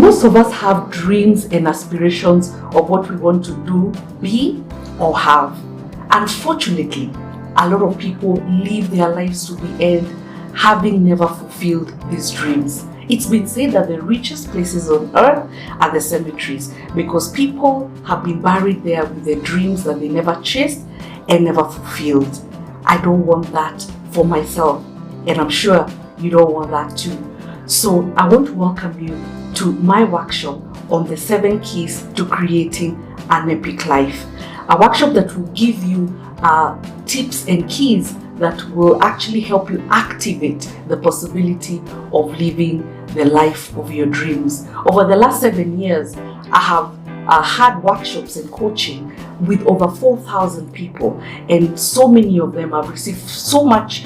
Most of us have dreams and aspirations of what we want to do, be, or have. Unfortunately, a lot of people live their lives to the end having never fulfilled these dreams. It's been said that the richest places on earth are the cemeteries because people have been buried there with their dreams that they never chased and never fulfilled. I don't want that for myself, and I'm sure you don't want that too. So I want to welcome you to my workshop on the 7 keys to creating an epic life. A workshop that will give you tips and keys that will actually help you activate the possibility of living the life of your dreams. Over the last 7 years, I have had workshops and coaching with over 4,000 people, and so many of them have received so much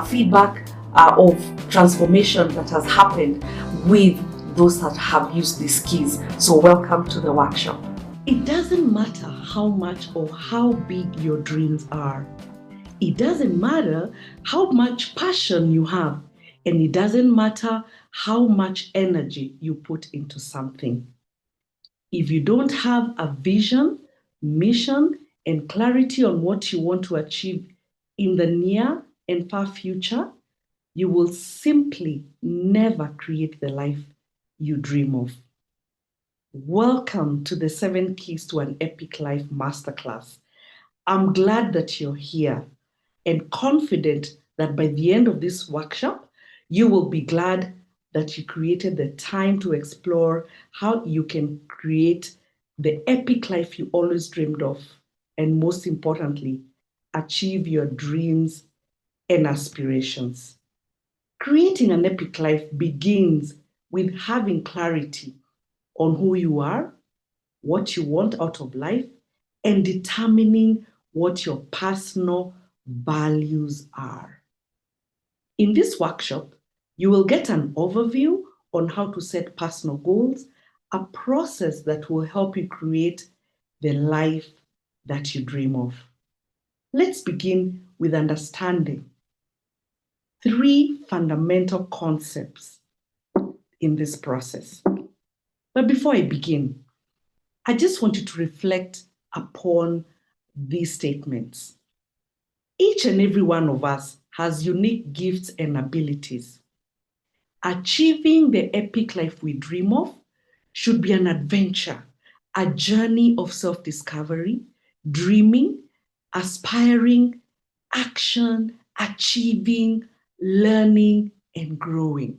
feedback of transformation that has happened with those that have used these keys. So welcome to the workshop. It doesn't matter how much or how big your dreams are. It doesn't matter how much passion you have, and it doesn't matter how much energy you put into something. If you don't have a vision, mission, and clarity on what you want to achieve in the near and far future, you will simply never create the life you dream of. Welcome to the 7 Keys to an Epic Life Masterclass. I'm glad that you're here and confident that by the end of this workshop, you will be glad that you created the time to explore how you can create the epic life you always dreamed of, and most importantly, achieve your dreams and aspirations. Creating an epic life begins with having clarity on who you are, what you want out of life, and determining what your personal values are. In this workshop, you will get an overview on how to set personal goals, a process that will help you create the life that you dream of. Let's begin with understanding 3 fundamental concepts in this process. But before I begin, I just want you to reflect upon these statements. Each and every one of us has unique gifts and abilities. Achieving the epic life we dream of should be an adventure, a journey of self-discovery, dreaming, aspiring, action, achieving, learning, and growing.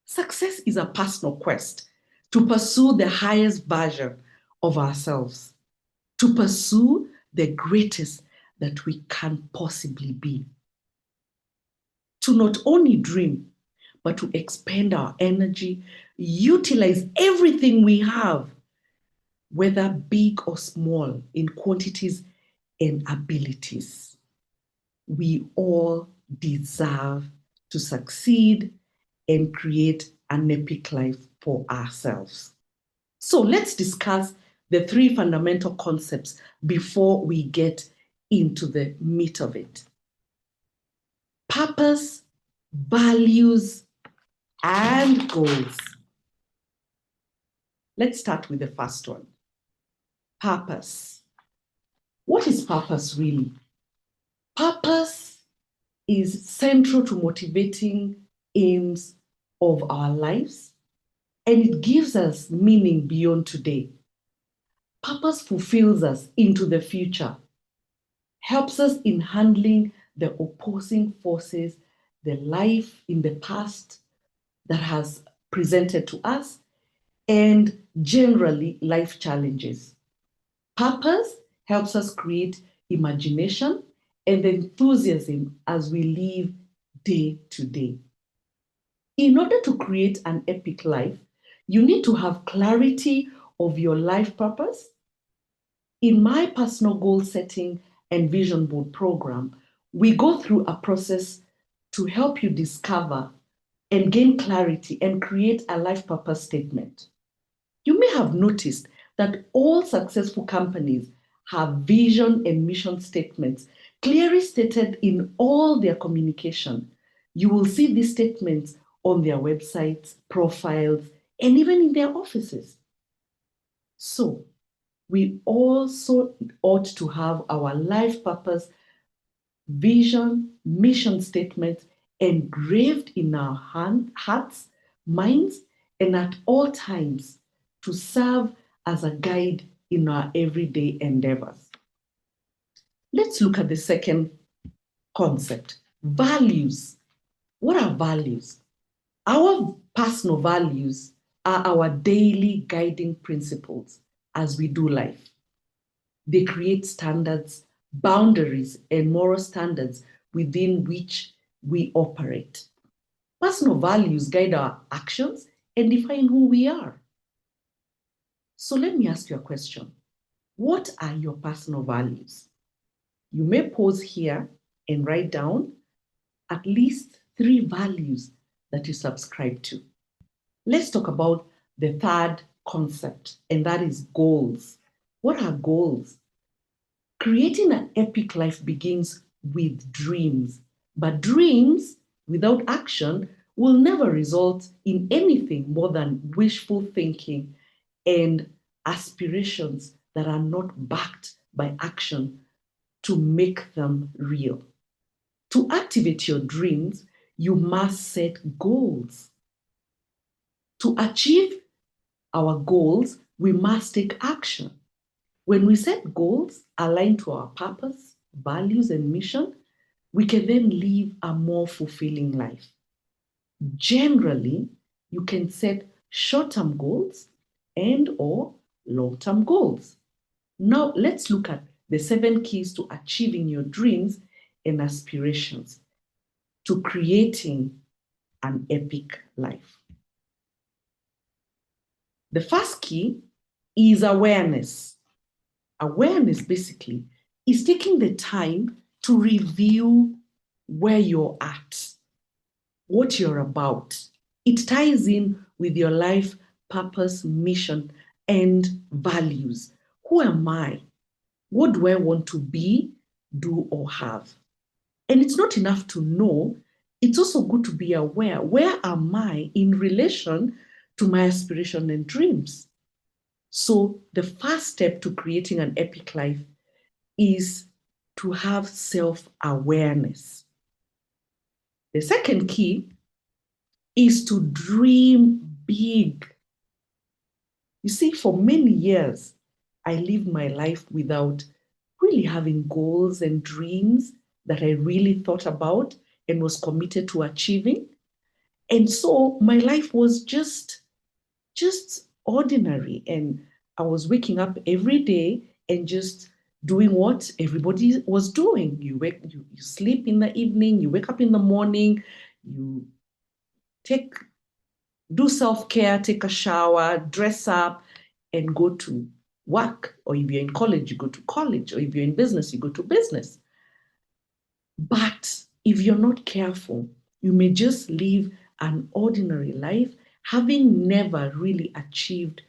Success is a personal quest to pursue the highest version of ourselves, to pursue the greatest that we can possibly be. To not only dream, but to expend our energy, utilize everything we have, whether big or small, in quantities and abilities. We all deserve to succeed and create an epic life for ourselves. So let's discuss the 3 fundamental concepts before we get into the meat of it. Purpose, values, and goals. Let's start with the first one. Purpose. What is purpose really? Purpose is central to motivating aims of our lives, and it gives us meaning beyond today. Purpose fulfills us into the future, helps us in handling the opposing forces, the life in the past that has presented to us, and generally life challenges. Purpose helps us create imagination and enthusiasm as we live day to day. In order to create an epic life, you need to have clarity of your life purpose. In my personal goal setting and vision board program, we go through a process to help you discover and gain clarity and create a life purpose statement. You may have noticed that all successful companies have vision and mission statements clearly stated in all their communication. You will see these statements on their websites, profiles, and even in their offices. So we also ought to have our life purpose, vision, mission statement engraved in our hearts, minds, and at all times to serve as a guide in our everyday endeavors. Let's look at the second concept, values. What are values? Our personal values are our daily guiding principles as we do life. They create standards, boundaries, and moral standards within which we operate. Personal values guide our actions and define who we are. So let me ask you a question. What are your personal values? You may pause here and write down at least 3 values that you subscribe to. Let's talk about the third concept, and that is goals. What are goals? Creating an epic life begins with dreams, but dreams without action will never result in anything more than wishful thinking and aspirations that are not backed by action to make them real. To activate your dreams, you must set goals. To achieve our goals, we must take action. When we set goals aligned to our purpose, values, and mission, we can then live a more fulfilling life. Generally, you can set short-term goals and or long-term goals. Now, let's look at the 7 keys to achieving your dreams and aspirations, to creating an epic life. The first key is awareness. Awareness basically is taking the time to review where you're at, what you're about. It ties in with your life purpose, mission, and values. Who am I? What do I want to be, do, or have? And it's not enough to know, it's also good to be aware. Where am I in relation to my aspiration and dreams? So the first step to creating an epic life is to have self-awareness. The second key is to dream big. You see, for many years, I lived my life without really having goals and dreams that I really thought about and was committed to achieving. And so my life was just ordinary. And I was waking up every day and just doing what everybody was doing. You sleep in the evening, you wake up in the morning, you do self-care, take a shower, dress up, and go to work. Or if you're in college, you go to college. Or if you're in business, you go to business. But if you're not careful, you may just live an ordinary life, having never really achieved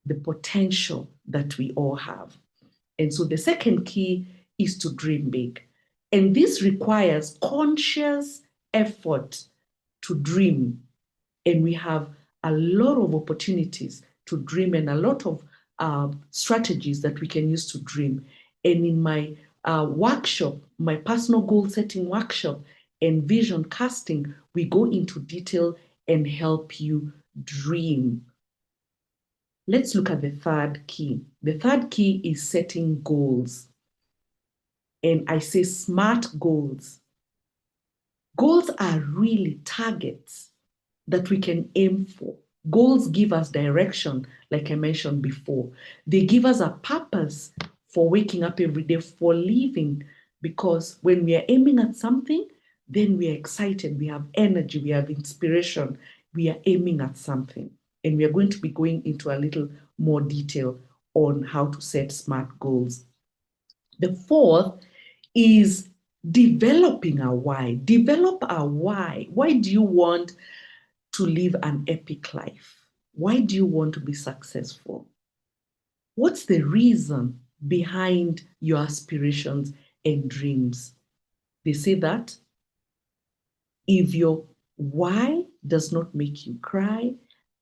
the potential that we all have. And so the second key is to dream big. And this requires conscious effort to dream. And we have a lot of opportunities to dream and a lot of strategies that we can use to dream. And in my workshop, my personal goal setting workshop and vision casting, we go into detail and help you dream. Let's look at the third key. The third key is setting goals. And I say SMART goals. Goals are really targets that we can aim for. Goals give us direction, like I mentioned before. They give us a purpose for waking up every day, for living, because when we are aiming at something, then we are excited, we have energy, we have inspiration, we are aiming at something. And we are going to be going into a little more detail on how to set SMART goals. The fourth is developing a why. Develop a why. Why do you want to live an epic life? Why do you want to be successful? What's the reason behind your aspirations and dreams? They say that if your why does not make you cry,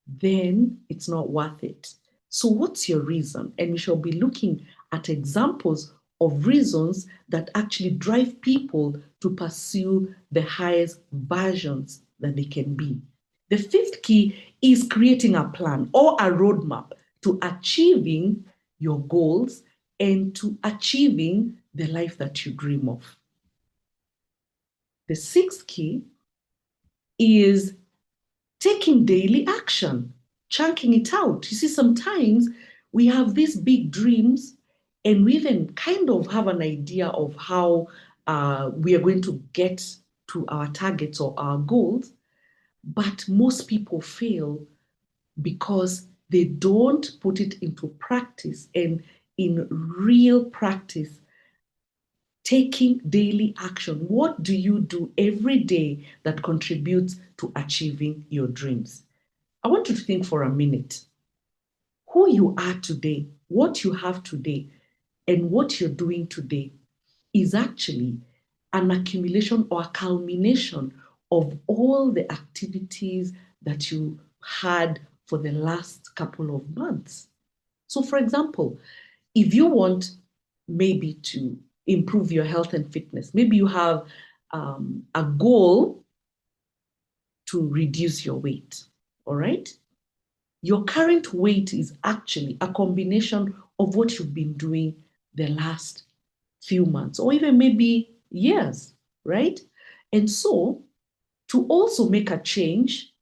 then it's not worth it. So what's your reason? And we shall be looking at examples of reasons that actually drive people to pursue the highest versions that they can be. The fifth key is creating a plan or a roadmap to achieving your goals and to achieving the life that you dream of. The sixth key is taking daily action, chunking it out. You see, sometimes we have these big dreams and we even kind of have an idea of how we are going to get to our targets or our goals, but most people fail because they don't put it into practice. And in real practice, taking daily action. What do you do every day that contributes to achieving your dreams? I want you to think for a minute. Who you are today, what you have today, and what you're doing today is actually an accumulation or a culmination of all the activities that you had for the last couple of months. So, for example, if you want maybe to improve your health and fitness, maybe you have a goal to reduce your weight, all right? Your current weight is actually a combination of what you've been doing the last few months or even maybe years, right? And so to also make a change,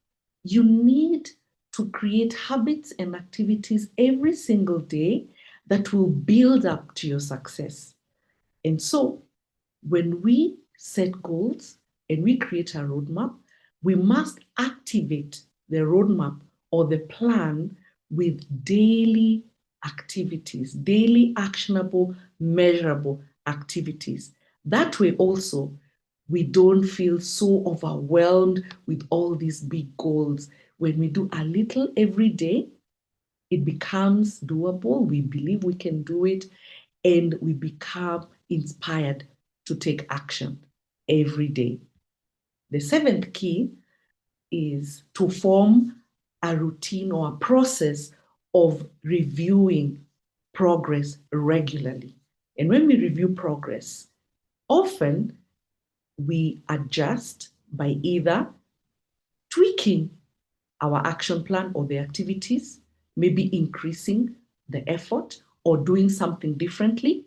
you need to create habits and activities every single day that will build up to your success. And so when we set goals and we create a roadmap, we must activate the roadmap or the plan with daily activities, daily actionable, measurable activities. That way also, we don't feel so overwhelmed with all these big goals. When we do a little every day, it becomes doable. We believe we can do it, and we become inspired to take action every day. The seventh key is to form a routine or a process of reviewing progress regularly. And when we review progress, often we adjust by either tweaking our action plan or the activities, maybe increasing the effort or doing something differently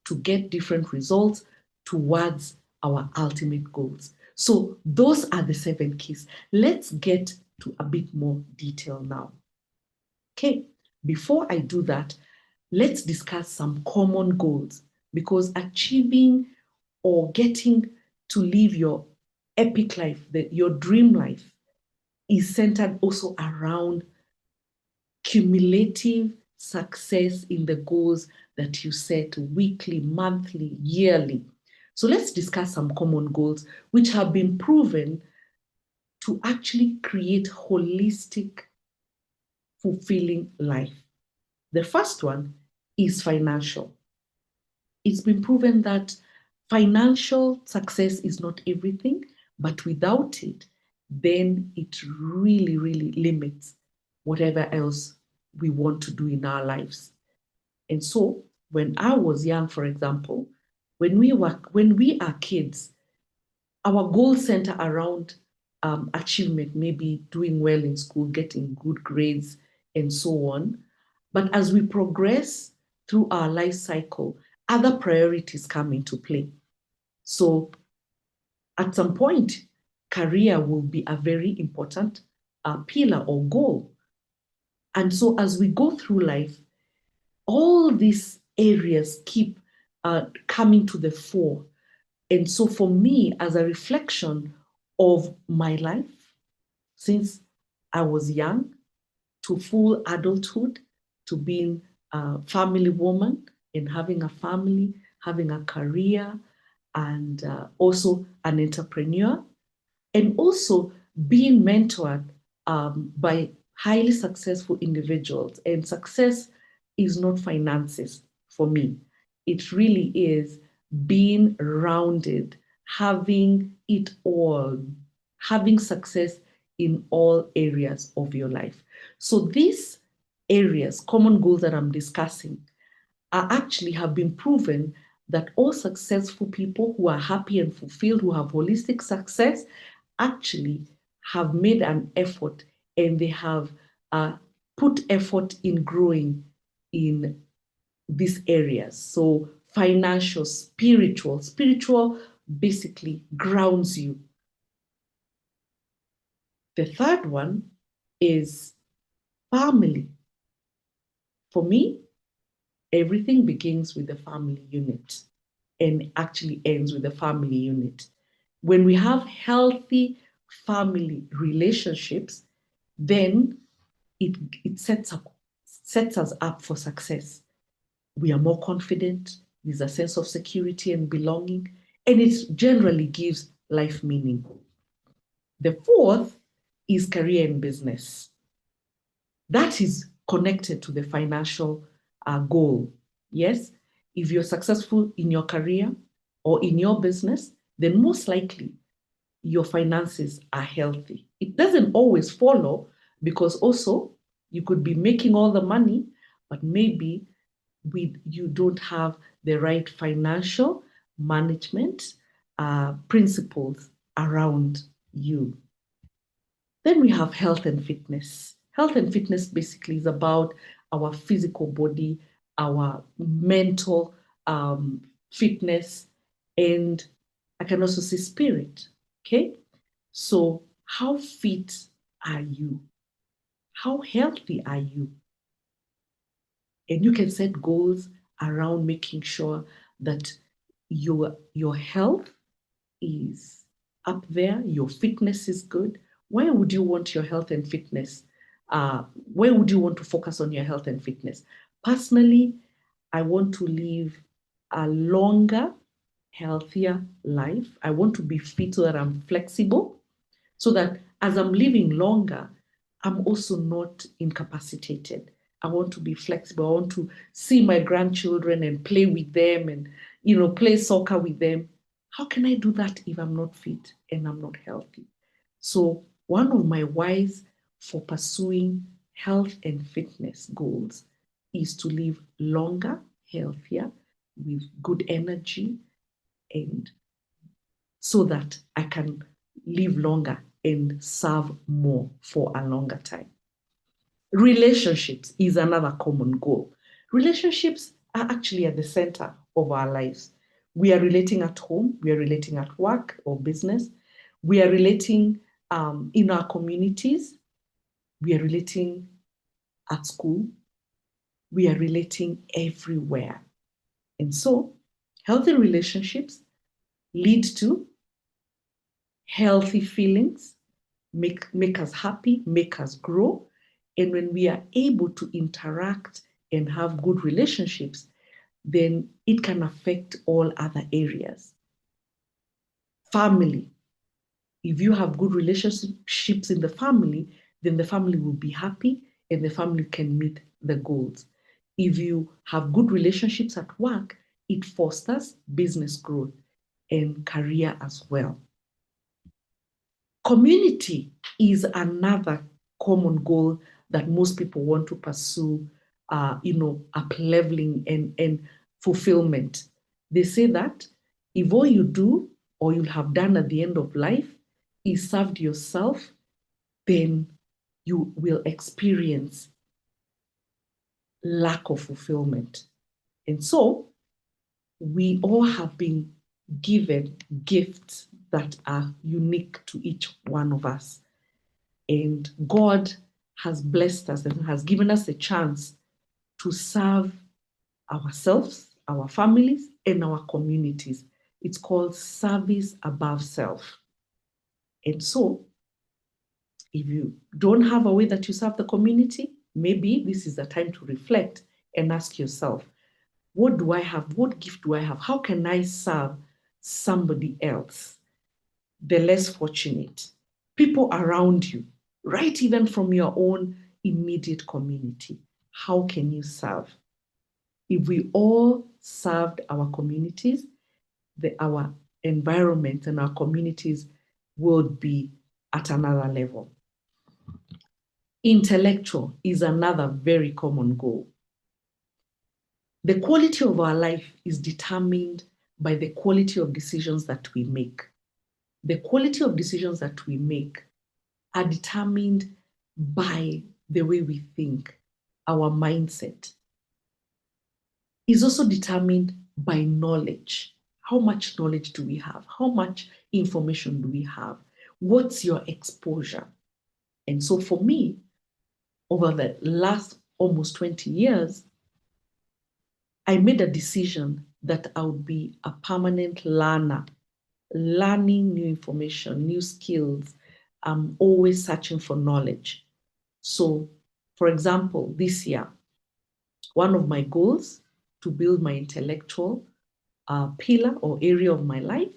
to get different results towards our ultimate goals. So those are the 7 keys. Let's get to a bit more detail now. Okay, before I do that, let's discuss some common goals, because achieving or getting to live your epic life, your dream life, is centered also around cumulative success in the goals that you set weekly, monthly, yearly. So let's discuss some common goals which have been proven to actually create holistic, fulfilling life. The first one is financial. It's been proven that financial success is not everything, but without it, then it really, really limits whatever else we want to do in our lives. And so when I was young, for example, when we are kids, our goals center around achievement, maybe doing well in school, getting good grades, and so on. But as we progress through our life cycle, other priorities come into play. So at some point, career will be a very important pillar or goal. And so as we go through life, all these areas keep coming to the fore. And so for me, as a reflection of my life, since I was young to full adulthood, to being a family woman and having a family, having a career, and also an entrepreneur, and also being mentored by highly successful individuals. And success is not finances for me. It really is being rounded, having it all, having success in all areas of your life. So these areas, common goals that I'm discussing, are actually have been proven that all successful people who are happy and fulfilled, who have holistic success, actually have made an effort, and they have put effort in growing in these areas. So financial, spiritual basically grounds you. The third one is family. For me, everything begins with the family unit and actually ends with the family unit. When we have healthy family relationships, then it sets us up for success. We are more confident, there's a sense of security and belonging, and it generally gives life meaning. The fourth is career and business. That is connected to the financial goal. Yes, if you're successful in your career or in your business, then most likely your finances are healthy. It doesn't always follow, because also you could be making all the money, but maybe you don't have the right financial management principles around you. Then we have health and fitness. Health and fitness basically is about our physical body, our mental fitness, and I can also say spirit. Okay? So, how fit are you? How healthy are you? And you can set goals around making sure that your health is up there, your fitness is good. Why would you want your health and fitness? Where would you want to focus on your health and fitness? Personally, I want to live a longer, healthier life. I want to be fit so that I'm flexible, so that as I'm living longer, I'm also not incapacitated. I want to be flexible. I want to see my grandchildren and play with them and, play soccer with them. How can I do that if I'm not fit and I'm not healthy? So one of my whys for pursuing health and fitness goals is to live longer, healthier, with good energy, and so that I can live longer and serve more for a longer time. Relationships is another common goal. Relationships are actually at the center of our lives. We are relating at home, we are relating at work or business, we are relating in our communities, we are relating at school, we are relating everywhere. And so, healthy relationships lead to healthy feelings, make us happy, make us grow. And when we are able to interact and have good relationships, then it can affect all other areas. Family. If you have good relationships in the family, then the family will be happy and the family can meet the goals. If you have good relationships at work, it fosters business growth and career as well. Community is another common goal that most people want to pursue, up-leveling and fulfillment. They say that if all you do or you have done at the end of life is served yourself, then you will experience lack of fulfillment. And so we all have been given gifts that are unique to each one of us. And God has blessed us and has given us a chance to serve ourselves, our families, and our communities. It's called service above self. And so, if you don't have a way that you serve the community, maybe this is the time to reflect and ask yourself, what do I have? What gift do I have? How can I serve somebody else, the less fortunate, people around you, right? Even from your own immediate community. How can you serve? If we all served our communities, our environment and our communities would be at another level. Intellectual is another very common goal. The quality of our life is determined by the quality of decisions that we make. The quality of decisions that we make are determined by the way we think, our mindset. Is also determined by knowledge. How much knowledge do we have? How much information do we have? What's your exposure? And so for me, over the last almost 20 years, I made a decision that I would be a permanent learner, learning new information, new skills. I'm always searching for knowledge. So, for example, this year, one of my goals to build my intellectual pillar or area of my life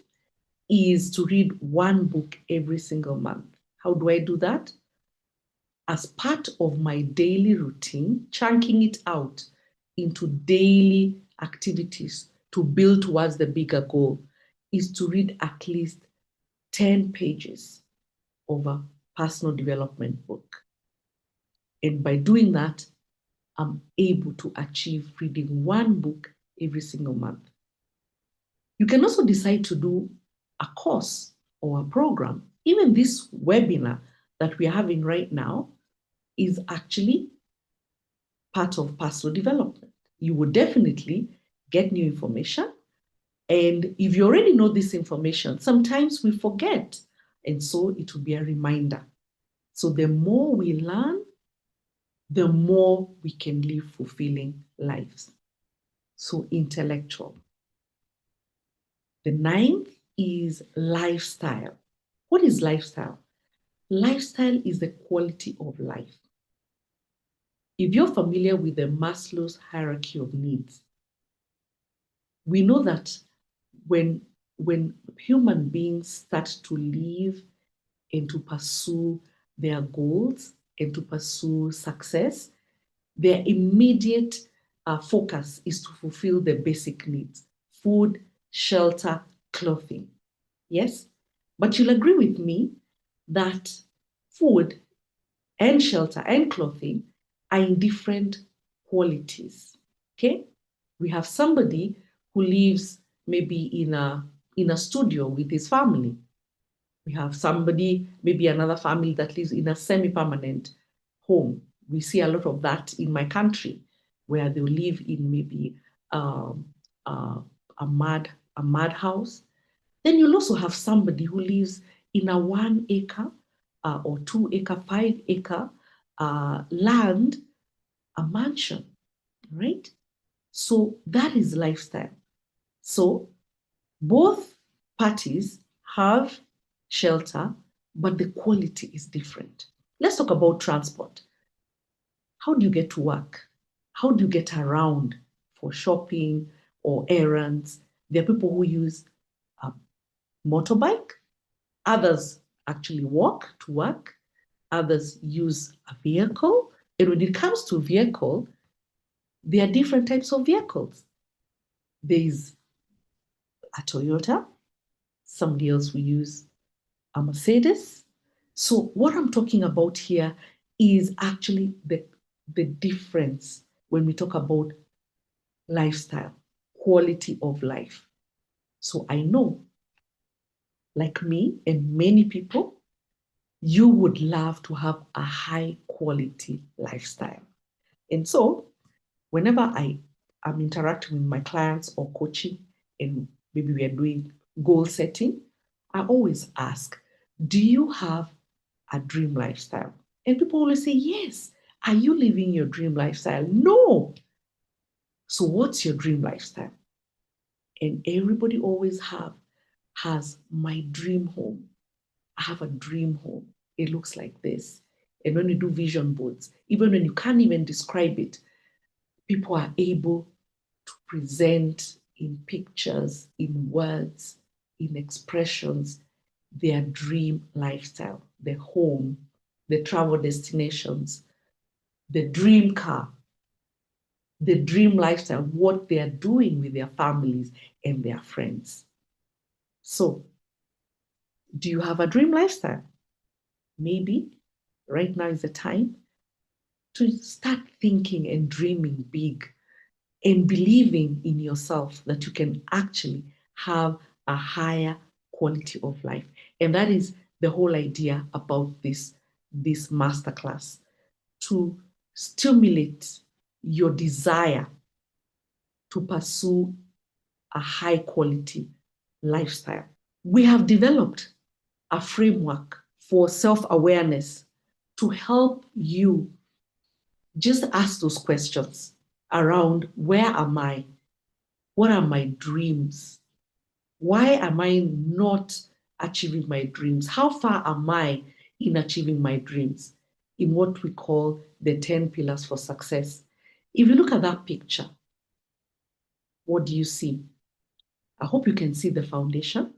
is to read one book every single month. How do I do that? As part of my daily routine, chunking it out into daily activities to build towards the bigger goal is to read at least 10 pages of a personal development book. And by doing that, I'm able to achieve reading one book every single month. You can also decide to do a course or a program. Even this webinar that we're having right now is actually part of personal development. You will definitely get new information. And if you already know this information, sometimes we forget. And so it will be a reminder. So the more we learn, the more we can live fulfilling lives. So intellectual. The ninth is lifestyle. What is lifestyle? Lifestyle is the quality of life. If you're familiar with the Maslow's hierarchy of needs, we know that when human beings start to live and to pursue their goals and to pursue success, their immediate focus is to fulfill the basic needs: food, shelter, clothing. Yes? But you'll agree with me that food and shelter and clothing are in different qualities. Okay? We have somebody who lives maybe in a studio with his family. We have somebody, maybe another family that lives in a semi-permanent home. We see a lot of that in my country, where they live in maybe a mud house. Then you'll also have somebody who lives in a 1 acre or 2 acre, 5 acre land, a mansion, right? So that is lifestyle. So both parties have shelter, but the quality is different. Let's talk about transport. How do you get to work? How do you get around for shopping or errands? There are people who use a motorbike. Others actually walk to work. Others use a vehicle. And when it comes to vehicle, there are different types of vehicles. There's a Toyota. Somebody else will use a Mercedes. So what I'm talking about here is actually the difference when we talk about lifestyle, quality of life. So I know, like me and many people, you would love to have a high quality lifestyle. And so whenever I am interacting with my clients or coaching, and maybe we are doing goal setting, I always ask, do you have a dream lifestyle? And people always say, yes. Are you living your dream lifestyle? No. So what's your dream lifestyle? And everybody always has my dream home. I have a dream home. It looks like this. And when you do vision boards, even when you can't even describe it, people are able to present in pictures, in words, in expressions, their dream lifestyle, the home, the travel destinations, the dream car, the dream lifestyle, what they are doing with their families and their friends. So, do you have a dream lifestyle? Maybe right now is the time to start thinking and dreaming big and believing in yourself that you can actually have a higher quality of life. And that is the whole idea about this masterclass, to stimulate your desire to pursue a high quality lifestyle. We have developed a framework for self-awareness to help you just ask those questions around: where am I? What are my dreams? Why am I not achieving my dreams? How far am I in achieving my dreams? In what we call the 10 pillars for success. If you look at that picture, what do you see? I hope you can see the foundation,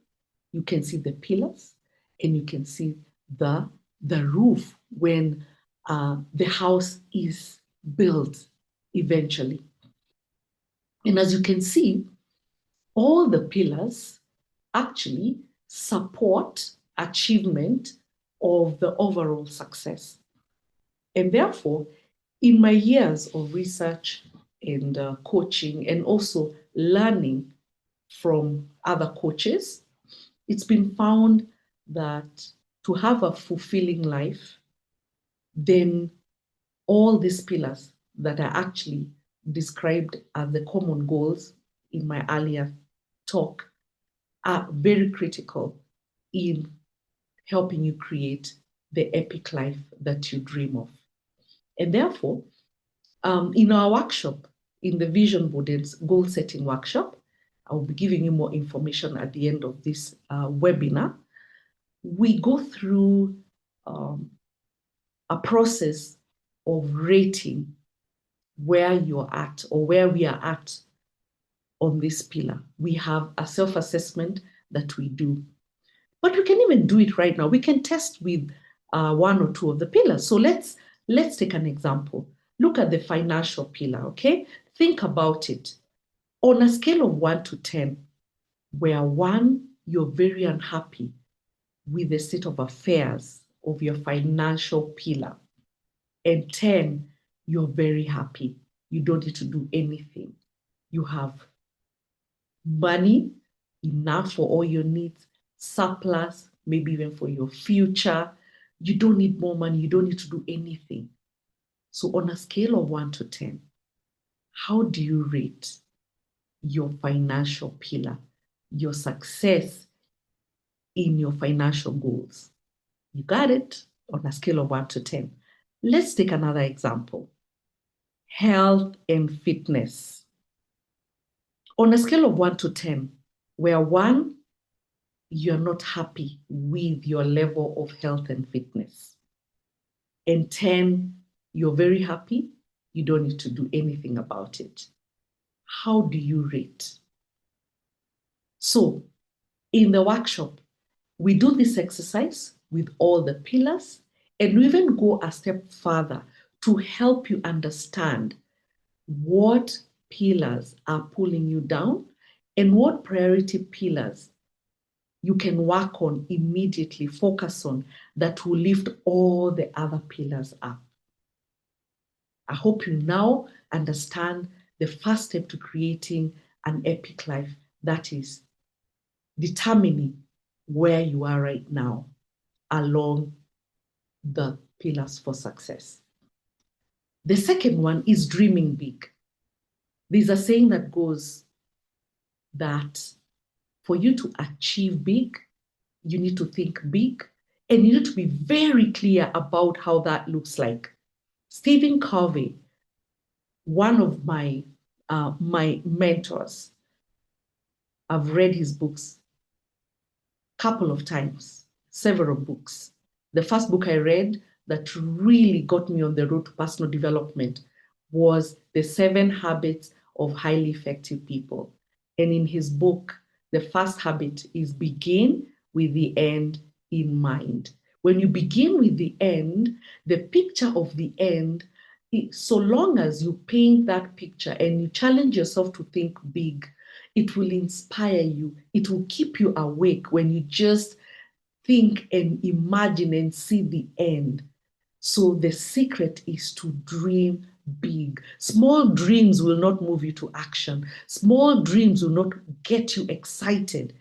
you can see the pillars, and you can see the roof when the house is built eventually. And as you can see, all the pillars actually support achievement of the overall success. And therefore, in my years of research and coaching, and also learning from other coaches, it's been found that to have a fulfilling life, then all these pillars that are actually described as the common goals in my earlier talk are very critical in helping you create the epic life that you dream of. And therefore, in our workshop, in the Vision Board and Goal Setting Workshop, I'll be giving you more information at the end of this webinar. We go through a process of rating where you're at, or where we are at on this pillar. We have a self-assessment that we do. But we can even do it right now. We can test with one or two of the pillars. So let's take an example. Look at the financial pillar, okay? Think about it. On a scale of 1 to 10, where 1, you're very unhappy with the state of affairs of your financial pillar, and 10, you're very happy. You don't need to do anything. You have money enough for all your needs, surplus, maybe even for your future. You don't need more money. You don't need to do anything. So on a scale of 1 to 10, how do you rate your financial pillar, your success in your financial goals? You got it, on a scale of 1 to 10. Let's take another example. Health and fitness. On a scale of 1 to 10, where 1, you're not happy with your level of health and fitness, and 10, you're very happy, you don't need to do anything about it. How do you rate? So in the workshop, we do this exercise with all the pillars, and we even go a step further to help you understand what pillars are pulling you down and what priority pillars you can work on immediately, focus on, that will lift all the other pillars up. I hope you now understand the first step to creating an epic life, that is determining where you are right now along the pillars for success. The second one is dreaming big. There's a saying that goes that for you to achieve big, you need to think big, and you need to be very clear about how that looks like. Stephen Covey, one of my mentors, I've read his books a couple of times, several books. The first book I read that really got me on the road to personal development was The 7 Habits of Highly Effective People. And in his book, the first habit is begin with the end in mind. When you begin with the end, the picture of the end, so long as you paint that picture and you challenge yourself to think big, it will inspire you. It will keep you awake when you just think and imagine and see the end. So the secret is to dream big. Small dreams will not move you to action. Small dreams will not get you excited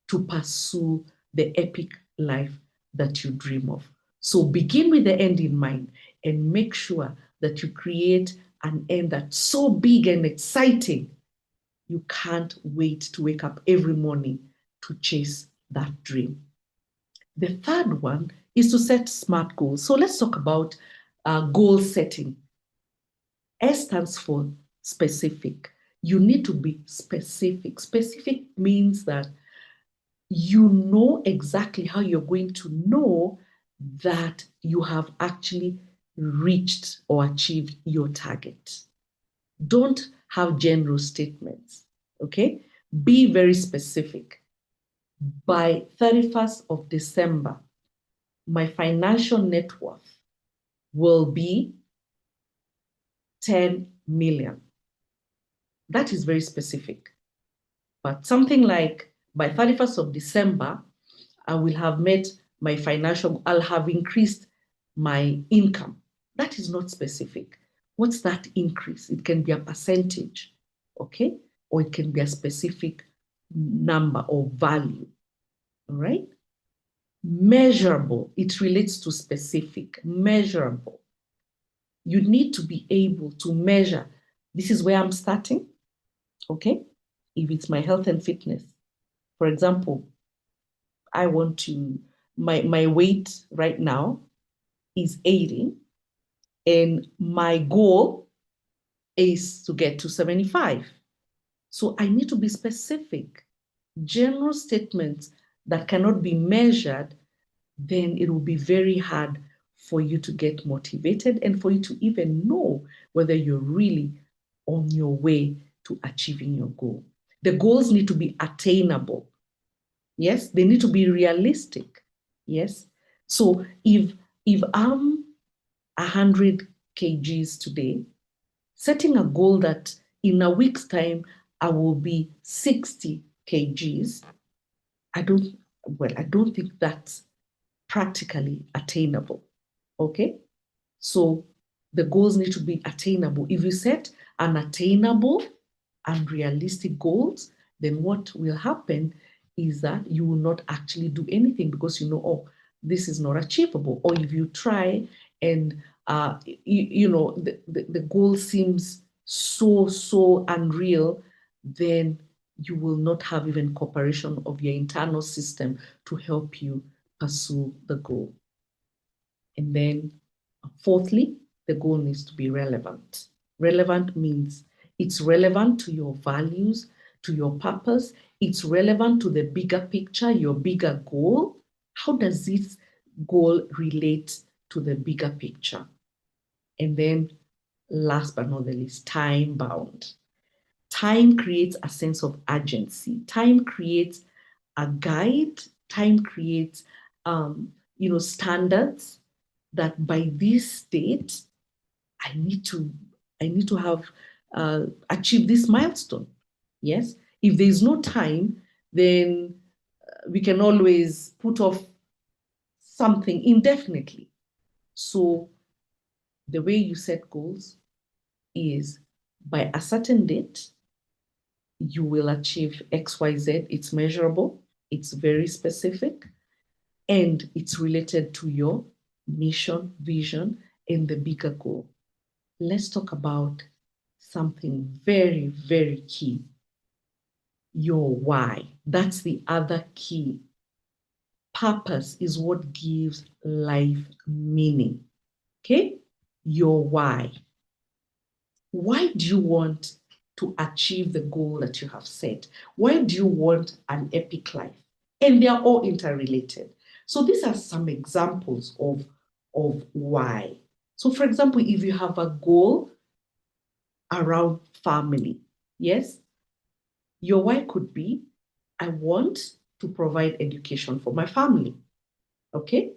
to pursue the epic life that you dream of. So begin with the end in mind and make sure that you create an end that's so big and exciting, you can't wait to wake up every morning to chase that dream. The third one is to set SMART goals. So let's talk about goal setting. S stands for specific. You need to be specific. Specific means that you know exactly how you're going to know that you have actually reached or achieved your target. Don't have general statements, okay? Be very specific. By 31st of December, my financial net worth will be 10 million. That is very specific. But something like by 31st of December, I will have met my financial, I'll have increased my income. That is not specific. What's that increase? It can be a percentage, okay? Or it can be a specific number or value, all right? Measurable, it relates to specific, measurable. You need to be able to measure. This is where I'm starting, okay? If it's my health and fitness, for example, I want to, my weight right now is 80, and my goal is to get to 75. So I need to be specific. General statements that cannot be measured, then it will be very hard for you to get motivated and for you to even know whether you're really on your way to achieving your goal. The goals need to be attainable. Yes, they need to be realistic. Yes. So if I'm 100 kgs today, setting a goal that in a week's time I will be 60 kgs, I don't think that's practically attainable. Okay? So the goals need to be attainable. If you set unattainable and realistic goals, then what will happen is that you will not actually do anything because you know, oh, this is not achievable. Or if you try and the goal seems so unreal, then you will not have even cooperation of your internal system to help you pursue the goal. And then fourthly, the goal needs to be relevant. Relevant means it's relevant to your values, to your purpose. It's relevant to the bigger picture, your bigger goal. How does this goal relate to the bigger picture? And then last but not the least, time bound. Time creates a sense of urgency. Time creates a guide. Time creates, standards that by this date, I need to have achieved this milestone. Yes. If there is no time, then we can always put off something indefinitely. So the way you set goals is by a certain date, you will achieve XYZ. It's measurable, it's very specific, and it's related to your mission, vision, and the bigger goal. Let's talk about something very, very key. Your why. That's the other key. Purpose is what gives life meaning. Okay? Your why. Why do you want to achieve the goal that you have set? Why do you want an epic life? And they are all interrelated. So these are some examples of why. So for example, if you have a goal around family, yes, your why could be, I want to provide education for my family. Okay?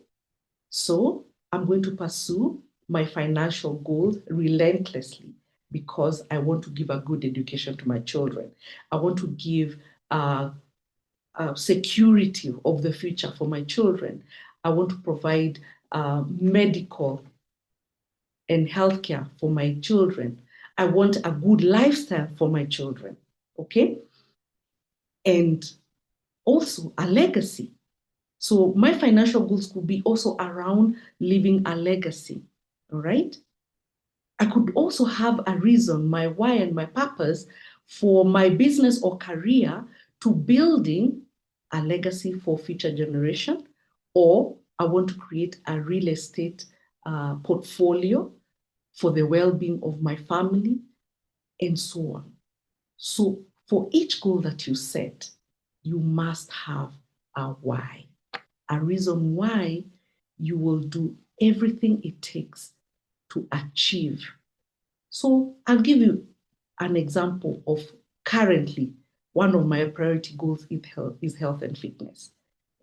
So I'm going to pursue my financial goals relentlessly because I want to give a good education to my children. I want to give security of the future for my children. I want to provide medical and healthcare for my children. I want a good lifestyle for my children, okay? And also a legacy. So my financial goals could be also around leaving a legacy, all right? I could also have a reason, my why and my purpose for my business or career to building a legacy for future generation, or I want to create a real estate portfolio for the well-being of my family, and so on. So for each goal that you set, you must have a why, a reason why you will do everything it takes to achieve. So I'll give you an example of currently one of my priority goals is health and fitness.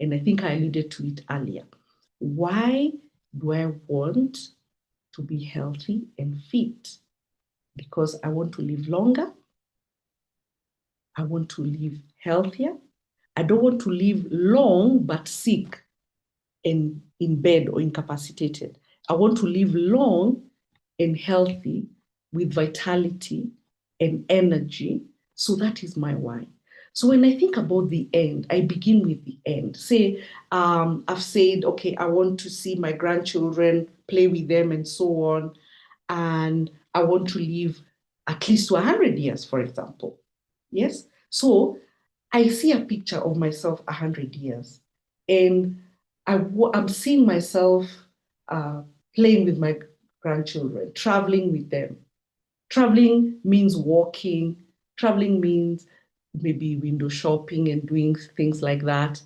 And I think I alluded to it earlier. Why do I want to be healthy and fit? Because I want to live longer. I want to live healthier. I don't want to live long but sick and in bed or incapacitated. I want to live long and healthy with vitality and energy. So that is my why. So when I think about the end, I begin with the end. Say, I've said, okay, I want to see my grandchildren, play with them and so on. And I want to live at least to 100 years, for example. Yes? So I see a picture of myself 100 years. And I'm seeing myself playing with my grandchildren, traveling with them. Traveling means walking. Traveling means maybe window shopping and doing things like that.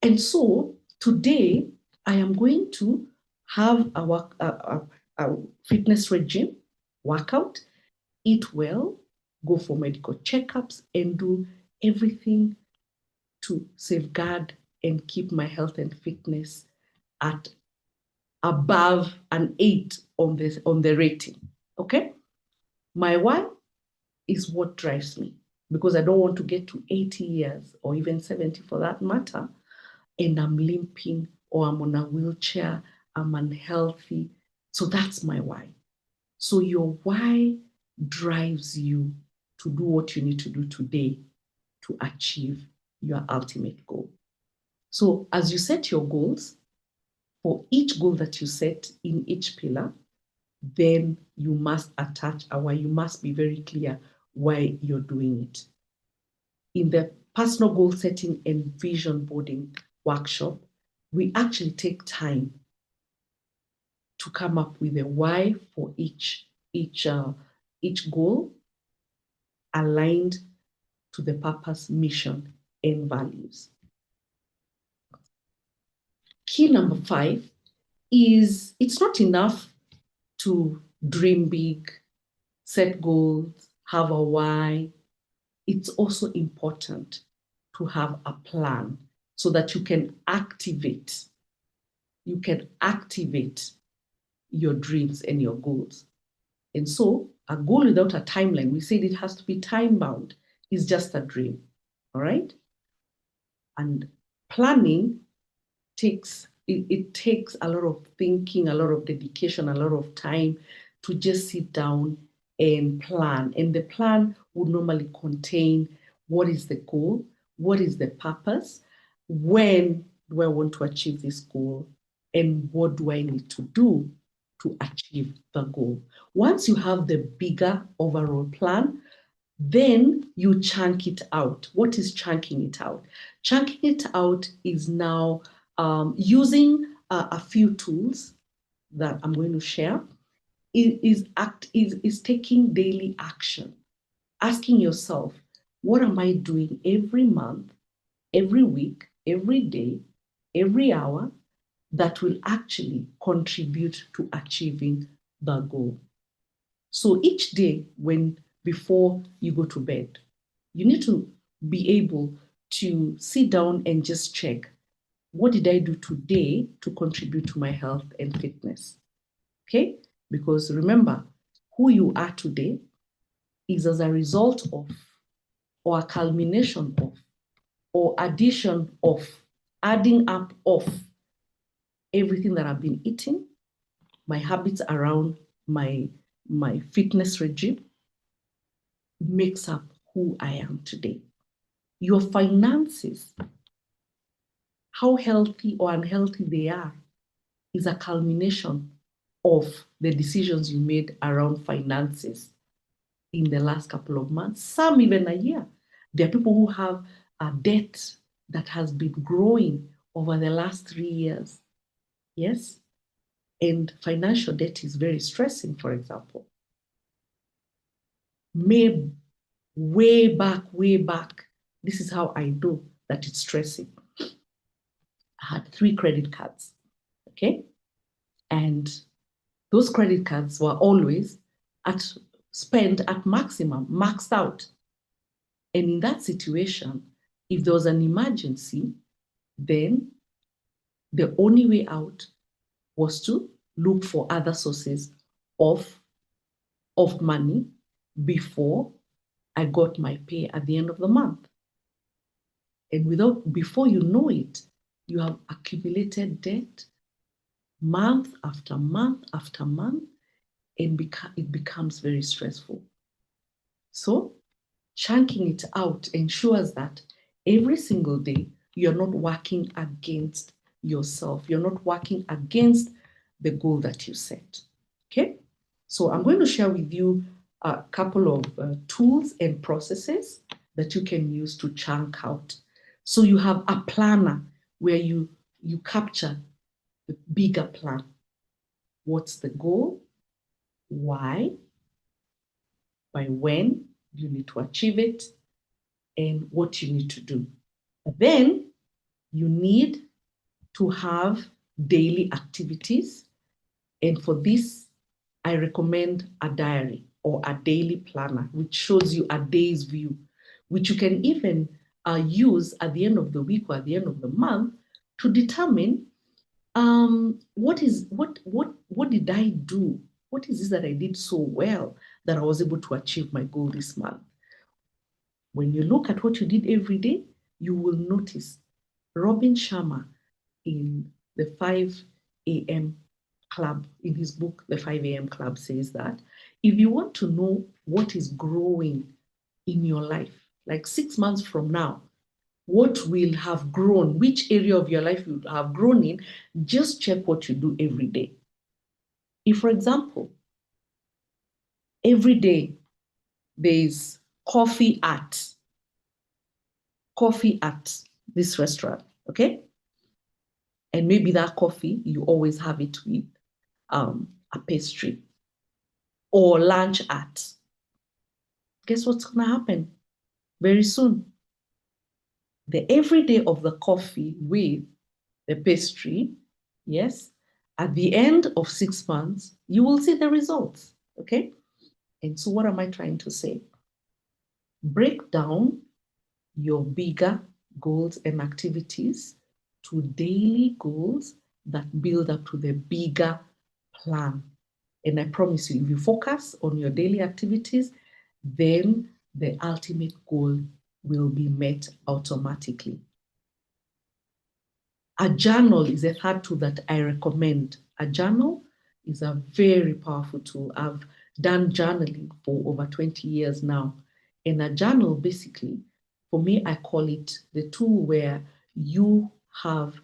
And so today, I am going to have a fitness regime, workout, eat well, go for medical checkups, and do everything to safeguard and keep my health and fitness at above an 8 on the rating. Okay? My why is what drives me, because I don't want to get to 80 years or even 70 for that matter, and I'm limping or I'm on a wheelchair, I'm unhealthy. So that's my why. So your why drives you to do what you need to do today to achieve your ultimate goal. So as you set your goals, for each goal that you set in each pillar, then you must attach a why. You must be very clear why you're doing it. In the personal goal setting and vision boarding workshop, we actually take time to come up with a why for each goal aligned to the purpose, mission, and values. Key number 5 is it's not enough to dream big, set goals, have a why. It's also important to have a plan so that you can activate your dreams and your goals. And so a goal without a timeline, we said it has to be time bound, is just a dream. All right? And planning takes a lot of thinking, a lot of dedication, a lot of time to just sit down and plan. And the plan would normally contain what is the goal, what is the purpose, when do I want to achieve this goal, and what do I need to do to achieve the goal. Once you have the bigger overall plan, then you chunk it out. What is chunking it out? Chunking it out is now using a few tools that I'm going to share. Is taking daily action, asking yourself, what am I doing every month, every week, every day, every hour that will actually contribute to achieving the goal? So each day before you go to bed, you need to be able to sit down and just check, what did I do today to contribute to my health and fitness? Okay? Because remember, who you are today is as a result of, or a culmination of, or addition of, adding up of everything that I've been eating, my habits around my fitness regime makes up who I am today. Your finances, how healthy or unhealthy they are, is a culmination of the decisions you made around finances in the last couple of months, some even a year. There are people who have a debt that has been growing over the last 3 years. Yes? And financial debt is very stressing, for example. Way back, this is how I know that it's stressing. I had 3 credit cards, okay? And those credit cards were always spent at maximum, maxed out. And in that situation, if there was an emergency, then the only way out was to look for other sources of money before I got my pay at the end of the month. And before you know it, you have accumulated debt month after month after month, and it becomes very stressful. So chunking it out ensures that every single day you're not working against yourself. You're not working against the goal that you set. Okay? So I'm going to share with you a couple of tools and processes that you can use to chunk out. So you have a planner where you capture the bigger plan. What's the goal? Why? By when you need to achieve it? And what you need to do. Then you need to have daily activities. And for this, I recommend a diary or a daily planner, which shows you a day's view, which you can even use at the end of the week or at the end of the month to determine what did I do? What is this that I did so well that I was able to achieve my goal this month? When you look at what you did every day, you will notice Robin Sharma in the 5 a.m. Club, in his book, The 5 a.m. Club, says that if you want to know what is growing in your life, like 6 months from now, what will have grown, which area of your life you have grown in, just check what you do every day. If, for example, every day there's coffee at this restaurant, okay? And maybe that coffee, you always have it with a pastry or lunch at. Guess what's gonna happen very soon? The everyday of the coffee with the pastry, yes, at the end of 6 months, you will see the results, okay? And so what am I trying to say? Break down your bigger goals and activities to daily goals that build up to the bigger plan. And I promise you, if you focus on your daily activities, then the ultimate goal will be met automatically. A journal is a third tool that I recommend. A journal is a very powerful tool. I've done journaling for over 20 years now. And a journal, basically, for me, I call it the tool where you have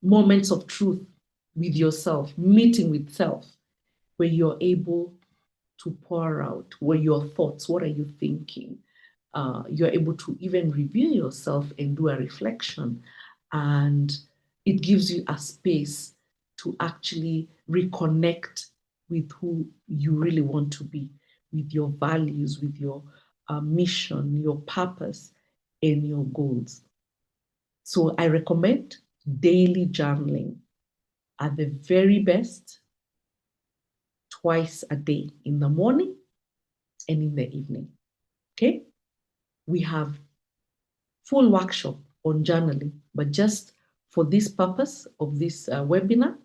moments of truth with yourself, meeting with self, where you're able to pour out where your thoughts, what are you thinking? You're able to even review yourself and do a reflection. And it gives you a space to actually reconnect with who you really want to be, with your values, with your mission, your purpose, and your goals. So I recommend daily journaling. At the very best, twice a day, in the morning and in the evening. Okay? We have full workshop on journaling, but just for this purpose of this webinar,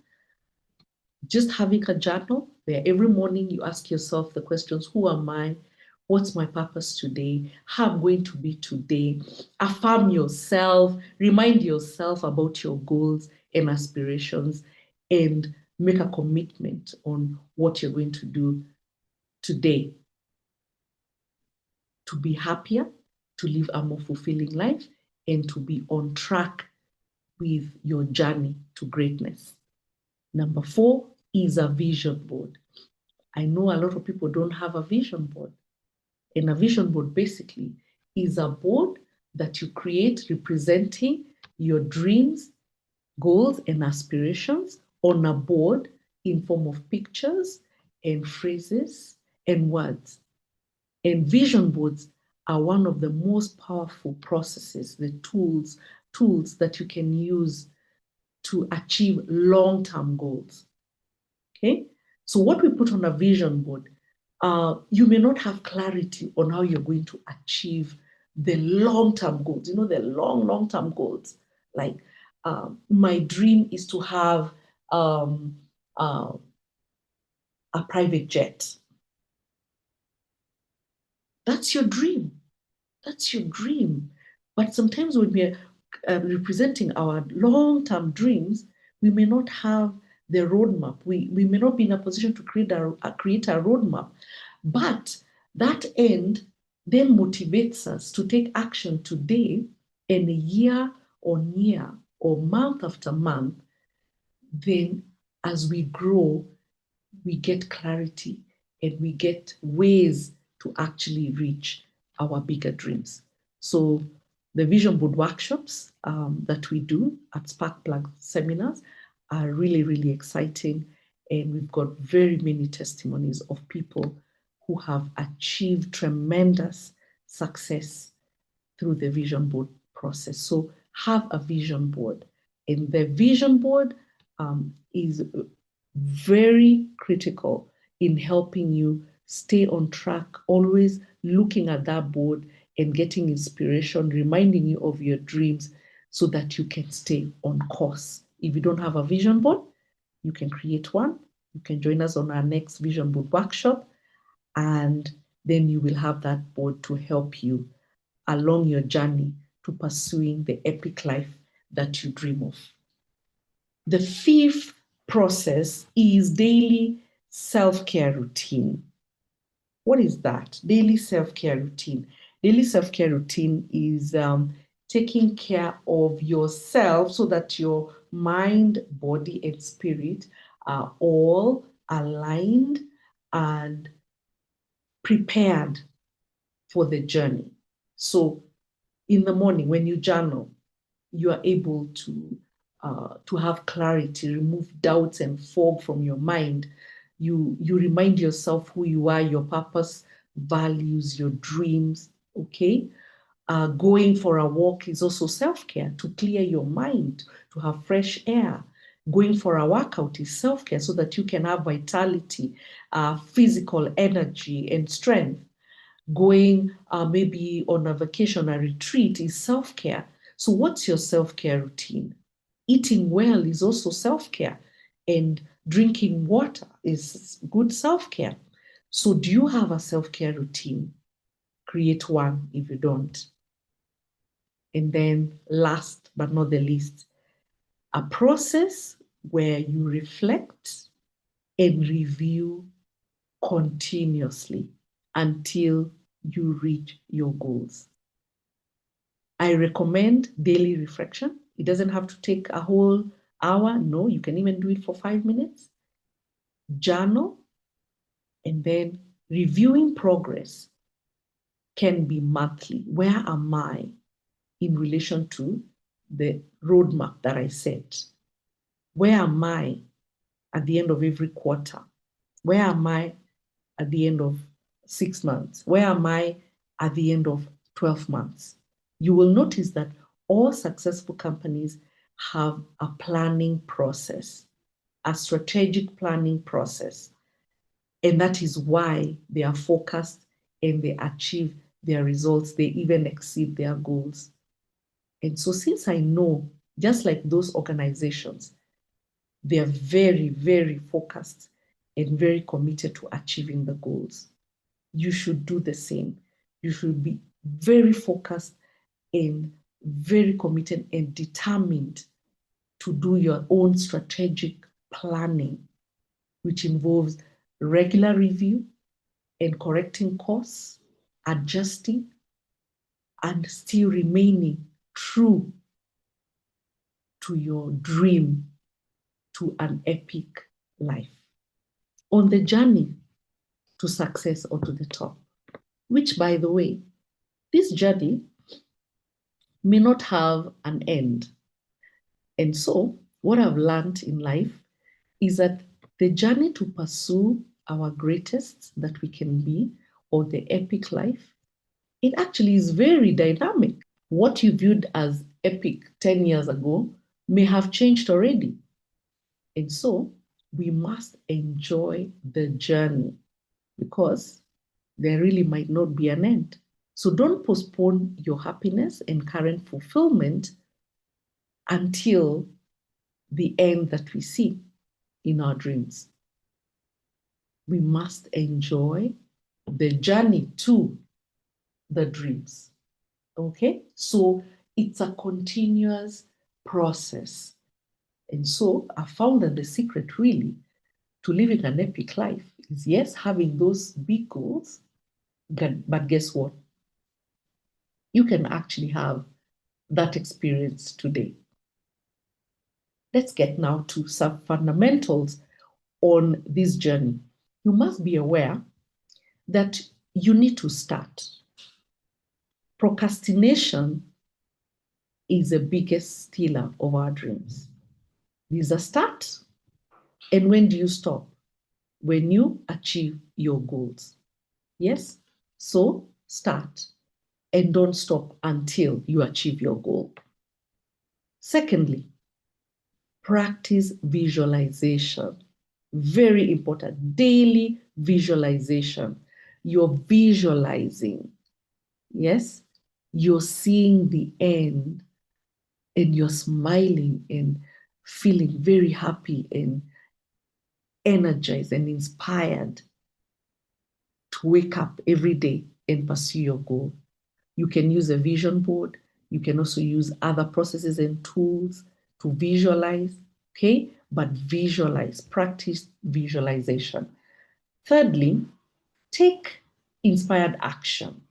just having a journal where every morning you ask yourself the questions: who am I? What's my purpose today? How I'm going to be today? Affirm yourself, remind yourself about your goals and aspirations, and make a commitment on what you're going to do today to be happier, to live a more fulfilling life, and to be on track with your journey to greatness. Number 4 is a vision board. I know a lot of people don't have a vision board. And a vision board basically is a board that you create representing your dreams, goals, and aspirations on a board in form of pictures and phrases and words. And vision boards are one of the most powerful processes, the tools that you can use to achieve long-term goals. Okay? So what we put on a vision board, you may not have clarity on how you're going to achieve the long-term goals, the long-term goals. Like, my dream is to have a private jet. That's your dream. That's your dream. But sometimes when we're representing our long-term dreams, we may not have the roadmap. We may not be in a position to create a roadmap. But that end then motivates us to take action today, and year on year or month after month. Then as we grow, we get clarity and we get ways to actually reach our bigger dreams. So the vision board workshops that we do at Spark Plug seminars are really, really exciting. And we've got very many testimonies of people who have achieved tremendous success through the vision board process. So have a vision board. And the vision board is very critical in helping you stay on track, always looking at that board and getting inspiration, reminding you of your dreams so that you can stay on course. If you don't have a vision board, you can create one. You can join us on our next vision board workshop, and then you will have that board to help you along your journey to pursuing the epic life that you dream of. The 5th process is daily self-care routine. What is that? Daily self-care routine. Daily self-care routine is taking care of yourself so that your mind, body, and spirit are all aligned and prepared for the journey. So in the morning, when you journal, you are able to have clarity, remove doubts and fog from your mind. You remind yourself who you are, your purpose, values, your dreams, okay? Going for a walk is also self-care, to clear your mind, to have fresh air. Going for a workout is self-care so that you can have vitality, physical energy, and strength. Going maybe on a vacation, a retreat is self-care. So what's your self-care routine? Eating well is also self-care, and drinking water is good self-care. So do you have a self-care routine? Create one if you don't. And then last but not the least, a process where you reflect and review continuously until you reach your goals. I recommend daily reflection. It doesn't have to take a whole hour. No, you can even do it for 5 minutes. Journal, and then reviewing progress can be monthly. Where am I in relation to the roadmap that I set? Where am I at the end of every quarter? Where am I at the end of 6 months? Where am I at the end of 12 months? You will notice that all successful companies have a planning process, a strategic planning process. And that is why they are focused and they achieve their results. They even exceed their goals. And so since I know, just like those organizations, they are very, very focused and very committed to achieving the goals, you should do the same. You should be very focused and very committed and determined to do your own strategic planning, which involves regular review and correcting course, adjusting, and still remaining true to your dream, to an epic life on the journey to success or to the top. Which, by the way, this journey may not have an end. And so, what I've learned in life is that the journey to pursue our greatest that we can be, or the epic life, it actually is very dynamic. What you viewed as epic 10 years ago may have changed already. And so we must enjoy the journey because there really might not be an end. So don't postpone your happiness and current fulfillment until the end that we see in our dreams. We must enjoy the journey to the dreams. Okay? So it's a continuous process. And so I found that the secret really to living an epic life is, yes, having those big goals, but guess what? You can actually have that experience today. Let's get now to some fundamentals on this journey. You must be aware that you need to start. Procrastination is the biggest stealer of our dreams. There's a start, and when do you stop? When you achieve your goals. Yes? So start and don't stop until you achieve your goal. Secondly, practice visualization. Very important. Daily visualization. You're visualizing. Yes? You're seeing the end and you're smiling and feeling very happy and energized and inspired to wake up every day and pursue your goal. You can use a vision board. You can also use other processes and tools to visualize, okay? But visualize, practice visualization. Thirdly, take inspired action.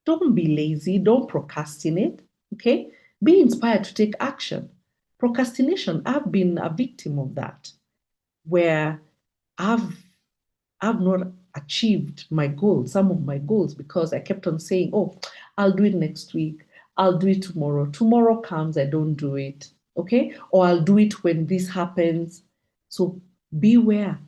Don't be lazy, don't procrastinate, okay? Be inspired to take action. Procrastination, I've been a victim of that, where I've not achieved my goals, some of my goals, because I kept on saying, oh, I'll do it next week. I'll do it tomorrow. Tomorrow comes, I don't do it. Okay? Or I'll do it when this happens. So beware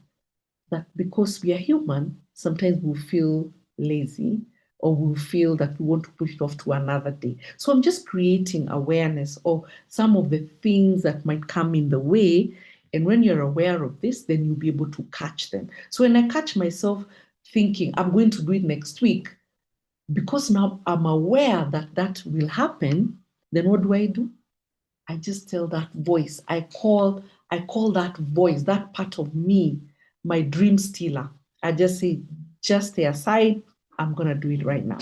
that because we are human, sometimes we'll feel lazy or we'll feel that we want to push it off to another day. So I'm just creating awareness of some of the things that might come in the way. And when you're aware of this, then you'll be able to catch them. So when I catch myself thinking, I'm going to do it next week, because now I'm aware that that will happen, then what do? I just tell that voice, I call that voice, that part of me, my dream stealer. I just say, just stay aside, I'm gonna do it right now.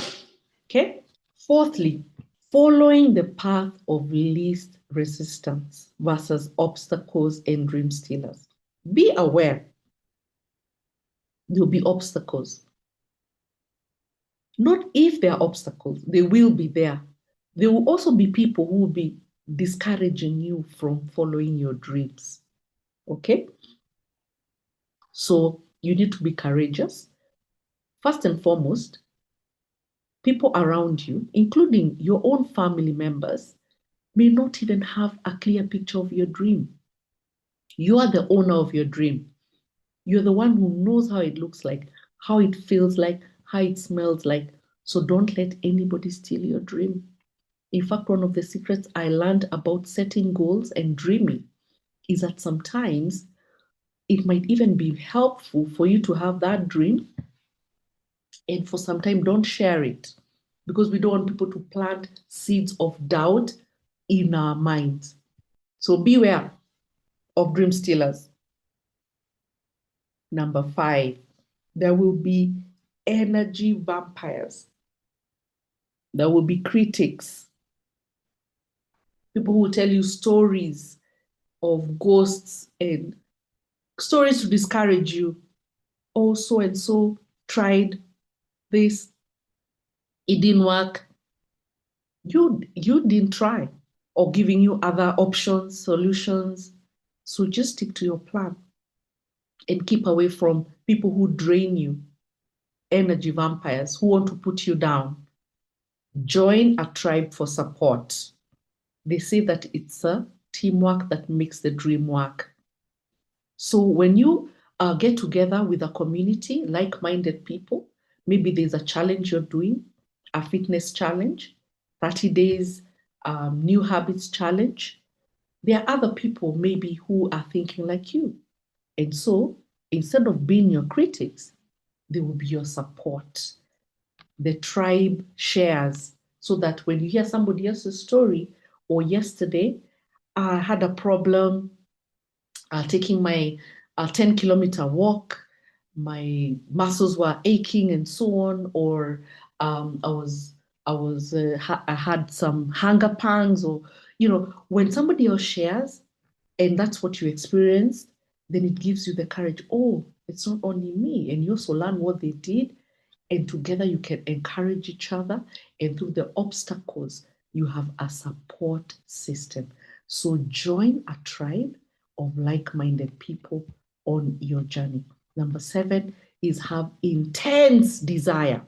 Okay? Fourthly, following the path of least resistance versus obstacles and dream stealers. Be aware there'll be obstacles. Not if there are obstacles, they will be there. There will also be people who will be discouraging you from following your dreams. Okay? So you need to be courageous. First and foremost, people around you, including your own family members, may not even have a clear picture of your dream. You are the owner of your dream. You're the one who knows how it looks like, how it feels like, how it smells like. So don't let anybody steal your dream. In fact, one of the secrets I learned about setting goals and dreaming is that sometimes it might even be helpful for you to have that dream, and for some time don't share it, because we don't want people to plant seeds of doubt in our minds. So beware of dream stealers. Number 5, there will be energy vampires. There will be critics. People who will tell you stories of ghosts and stories to discourage you. Oh, so and so tried this, it didn't work. You didn't try, or giving you other options, solutions. So just stick to your plan and keep away from people who drain you, energy vampires who want to put you down. Join a tribe for support. They say that it's a teamwork that makes the dream work. So when you get together with a community, like-minded people, maybe there's a challenge you're doing, a fitness challenge, 30 days new habits challenge. There are other people maybe who are thinking like you. And so instead of being your critics, they will be your support. The tribe shares so that when you hear somebody else's story, or yesterday, I had a problem taking my 10-kilometer walk, my muscles were aching and so on, or I had some hunger pangs, or when somebody else shares and that's what you experienced, then it gives you the courage. Oh, it's not only me, and you also learn what they did, and together you can encourage each other, and through the obstacles, you have a support system. So join a tribe of like-minded people on your journey. Number 7 is have intense desire.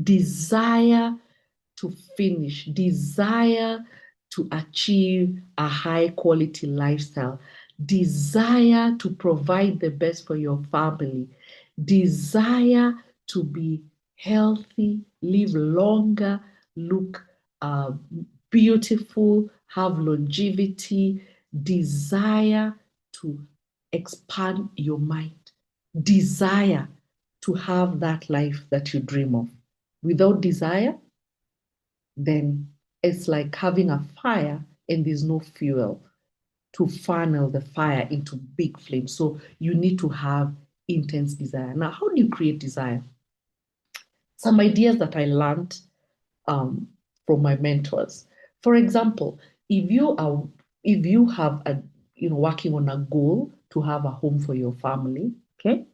Desire to finish, desire to achieve a high quality lifestyle, desire to provide the best for your family, desire to be healthy, live longer, look beautiful, have longevity, desire to expand your mind, desire to have that life that you dream of. Without desire, then it's like having a fire and there's no fuel to funnel the fire into big flames. So you need to have intense desire. Now, how do you create desire? Some ideas that I learned from my mentors. For example, if you have a working on a goal to have a home for your family, okay?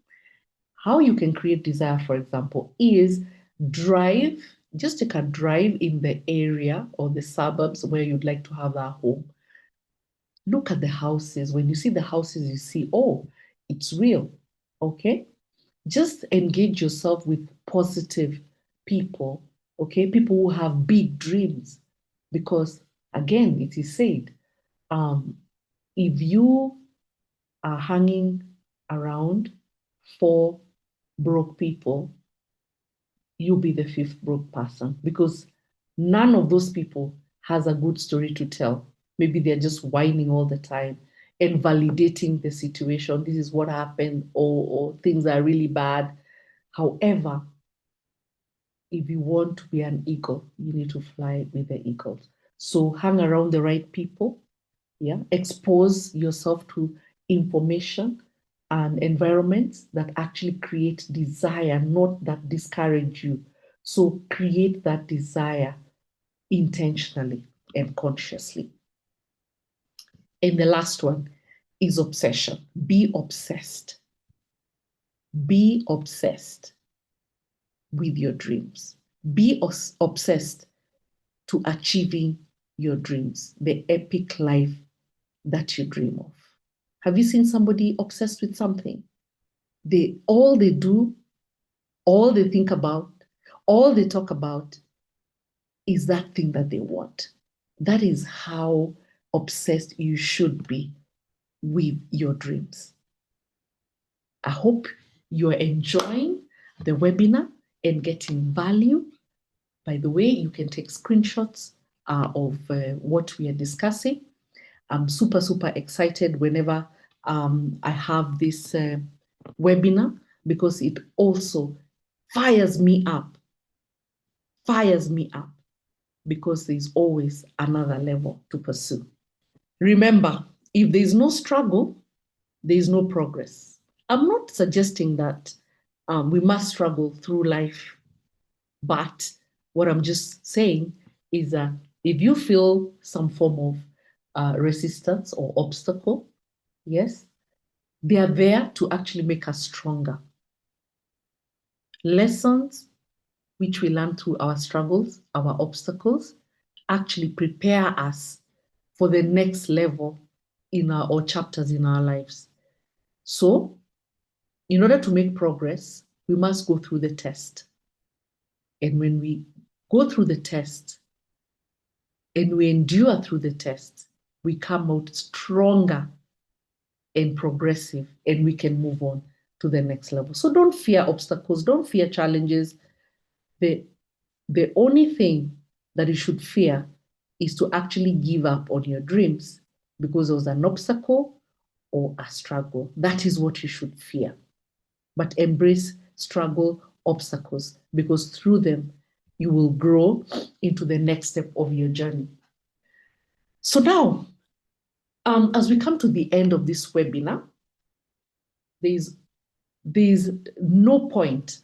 How you can create desire, for example, is just take a drive in the area or the suburbs where you'd like to have that home. Look at the houses. When you see the houses, you see, oh, it's real, okay? Just engage yourself with positive people, okay? People who have big dreams. Because again, it is said, if you are hanging around 4 broke people, you'll be the 5th broke person, because none of those people has a good story to tell. Maybe they're just whining all the time and validating the situation. This is what happened, or things are really bad. However, if you want to be an eagle, you need to fly with the eagles. So hang around the right people, yeah, expose yourself to information and environments that actually create desire, not that discourage you. So create that desire intentionally and consciously. And the last one is obsession. Be obsessed. Be obsessed with your dreams. Be obsessed to achieving your dreams, the epic life that you dream of. Have you seen somebody obsessed with something? All they do, all they think about, all they talk about is that thing that they want. That is how obsessed you should be with your dreams. I hope you're enjoying the webinar and getting value. By the way, you can take screenshots of what we are discussing. I'm super, super excited whenever I have this webinar, because it also fires me up, because there's always another level to pursue. Remember, if there's no struggle, there's no progress. I'm not suggesting that we must struggle through life, but what I'm just saying is that if you feel some form of resistance or obstacle, yes, They are there to actually make us stronger. Lessons which we learn through our struggles, our obstacles, actually prepare us for the next level in our or chapters in our lives. So, in order to make progress, we must go through the test. And when we go through the test and we endure through the test, we come out stronger and progressive, and we can move on to the next level. So don't fear obstacles, don't fear challenges. The only thing that you should fear is to actually give up on your dreams because there was an obstacle or a struggle. That is what you should fear. But embrace struggle, obstacles, because through them, you will grow into the next step of your journey. So now, as we come to the end of this webinar, there's no point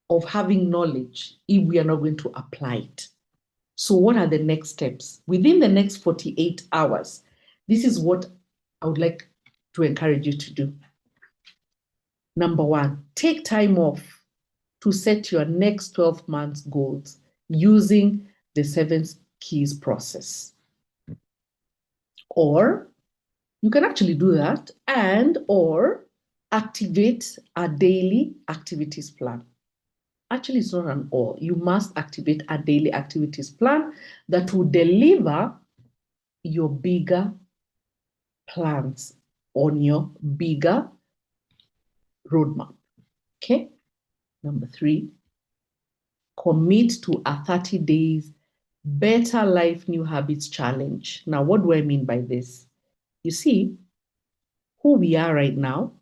of having knowledge if we are not going to apply it. So what are the next steps? Within the next 48 hours, this is what I would like to encourage you to do. Number one, take time off to set your next 12 months goals using the 7 keys process. Or you can actually do that or activate a daily activities plan. Actually, it's not an or. You must activate a daily activities plan that will deliver your bigger plans on your bigger roadmap. Okay? Number 3, commit to a 30 days Better Life New Habits Challenge. Now, what do I mean by this? You see, who we are right now,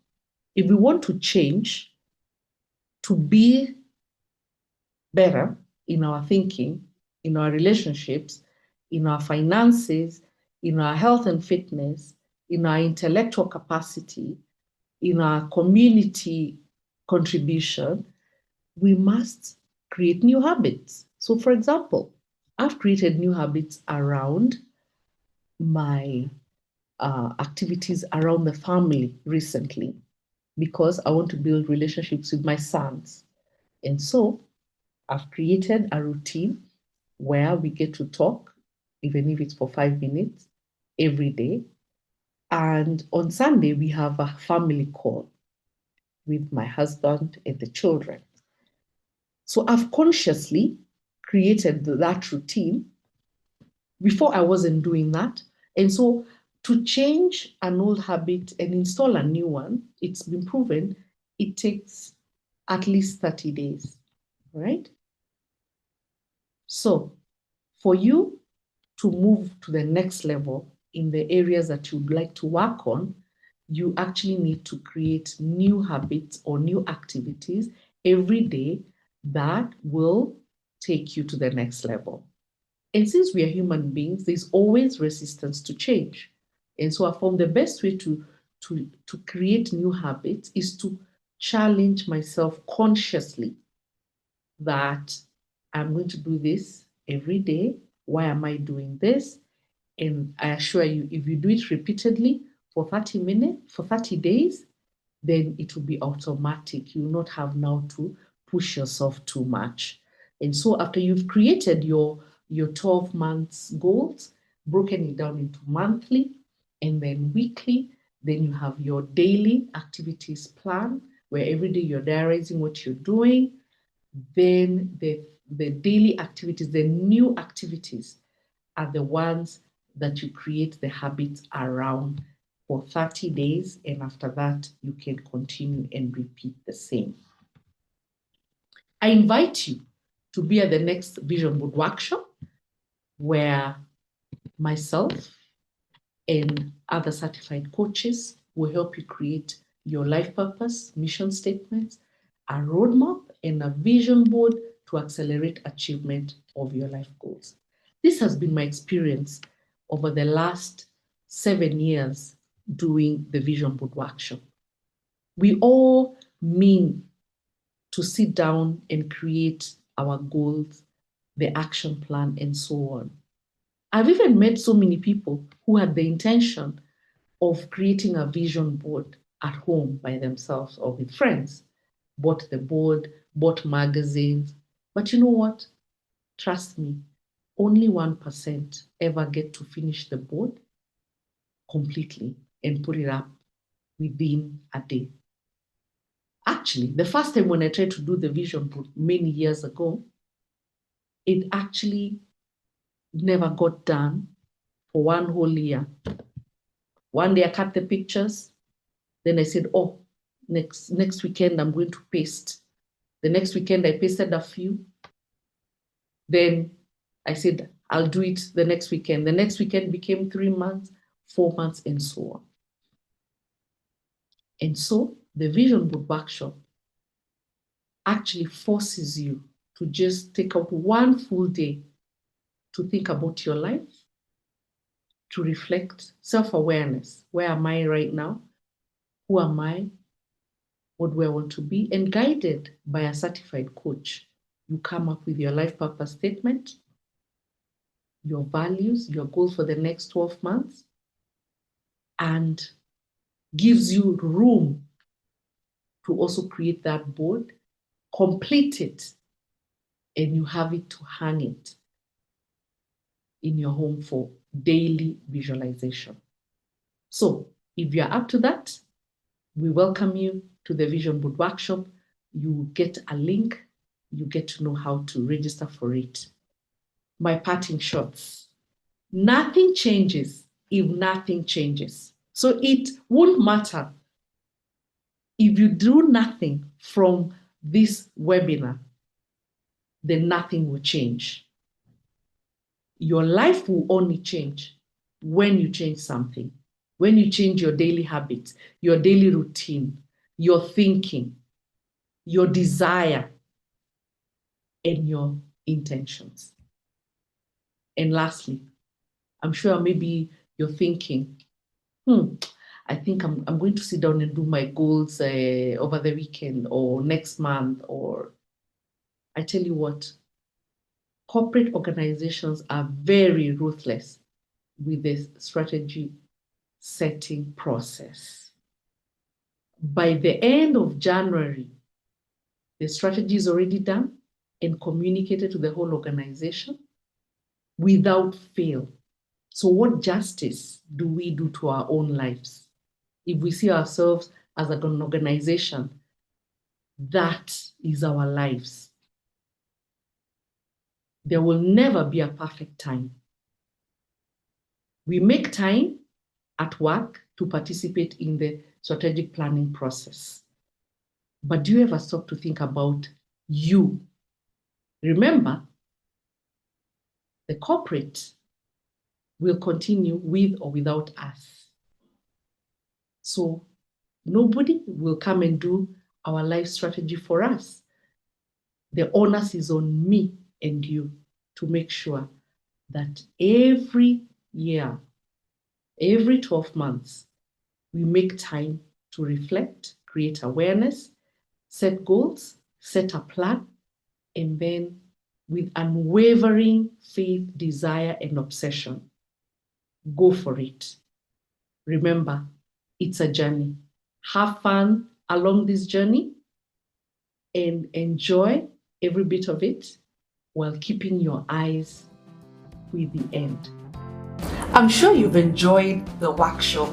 if we want to change to be better in our thinking, in our relationships, in our finances, in our health and fitness, in our intellectual capacity, in our community contribution, we must create new habits. So, for example, I've created new habits around my activities around the family recently because I want to build relationships with my sons. And so I've created a routine where we get to talk, even if it's for 5 minutes every day. And on Sunday, we have a family call with my husband and the children. So I've consciously created that routine. Before I wasn't doing that. And so to change an old habit and install a new one, it's been proven it takes at least 30 days, right? So for you to move to the next level in the areas that you'd like to work on, you actually need to create new habits or new activities every day that will take you to the next level. And since we are human beings, there's always resistance to change. And so I found the best way to create new habits is to challenge myself consciously that I'm going to do this every day. Why am I doing this? And I assure you, if you do it repeatedly for 30 minutes, for 30 days, then it will be automatic. You will not have now to push yourself too much. And so after you've created your 12 months goals, broken it down into monthly and then weekly, then you have your daily activities plan where every day you're diarizing what you're doing. Then the daily activities, the new activities are the ones that you create the habits around for 30 days. And after that, you can continue and repeat the same. I invite you to be at the next Vision Board workshop where myself and other certified coaches will help you create your life purpose, mission statements, a roadmap, and a vision board to accelerate achievement of your life goals. This has been my experience over the last 7 years doing the Vision Board workshop. We all mean to sit down and create our goals, the action plan, and so on. I've even met so many people who had the intention of creating a vision board at home by themselves or with friends, bought the board, bought magazines. But you know what? Trust me, only 1% ever get to finish the board completely and put it up within a day. Actually, the first time when I tried to do the vision board many years ago, it actually never got done for one whole year. One day I cut the pictures, then I said, oh, next weekend I'm going to paste. The next weekend I pasted a few. Then I said, I'll do it the next weekend. The next weekend became 3 months, 4 months, and so on. And so the vision board workshop actually forces you to just take out one full day to think about your life, to reflect, self-awareness. Where am I right now? Who am I? What do I want to be? And guided by a certified coach, you come up with your life purpose statement, your values, your goals for the next 12 months, and gives you room to also create that board, complete it, and you have it to hang it in your home for daily visualization. So if you're up to that, we welcome you to the Vision Board Workshop. You get a link, you get to know how to register for it. My parting shots. Nothing changes if nothing changes. So it won't matter if you do nothing from this webinar, then nothing will change. Your life will only change when you change something, when you change your daily habits, your daily routine, your thinking, your desire, and your intentions. And lastly, I'm sure maybe you're thinking, I think I'm going to sit down and do my goals over the weekend or next month. Or I tell you what, corporate organizations are very ruthless with this strategy setting process. By the end of January, the strategy is already done and communicated to the whole organization without fail. So what justice do we do to our own lives if we see ourselves as an organization? That is our lives. There will never be a perfect time. We make time at work to participate in the strategic planning process. But do you ever stop to think about you? Remember, the corporate will continue with or without us. So nobody will come and do our life strategy for us. The onus is on me and you to make sure that every year, every 12 months, we make time to reflect, create awareness, set goals, set a plan, and then with unwavering faith, desire, and obsession, go for it. Remember, it's a journey. Have fun along this journey and enjoy every bit of it while keeping your eyes with the end. I'm sure you've enjoyed the workshop,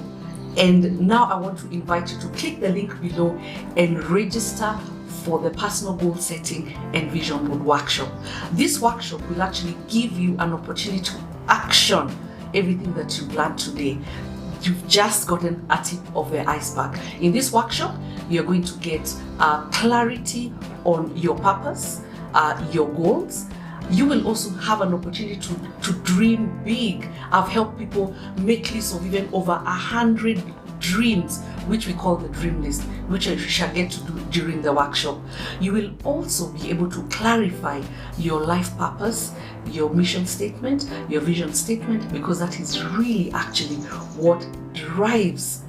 and now I want to invite you to click the link below and register for the personal goal setting and vision board workshop. This workshop will actually give you an opportunity to action everything that you've learned today. You've just gotten a tip of the iceberg. In this workshop, you're going to get clarity on your purpose, your goals. You will also have an opportunity to dream big. I've helped people make lists of even over 100 dreams, which we call the dream list, which you shall get to do during the workshop. You will also be able to clarify your life purpose, your mission statement, your vision statement, because that is really actually what drives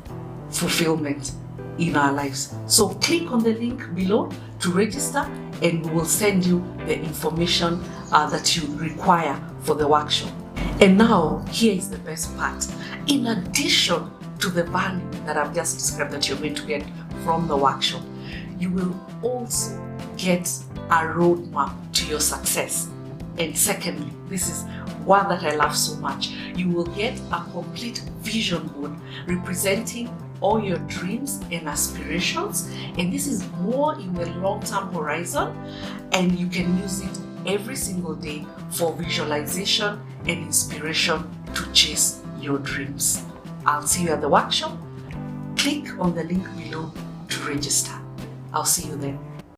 fulfillment in our lives. So click on the link below to register, and we will send you the information that you require for the workshop. And now, here is the best part. In addition to the value that I've just described that you're going to get from the workshop, you will also get a roadmap to your success. And secondly, this is one that I love so much, you will get a complete vision board representing all your dreams and aspirations, and this is more in the long-term horizon, and you can use it every single day for visualization and inspiration to chase your dreams. I'll see you at the workshop. Click on the link below to register. I'll see you then.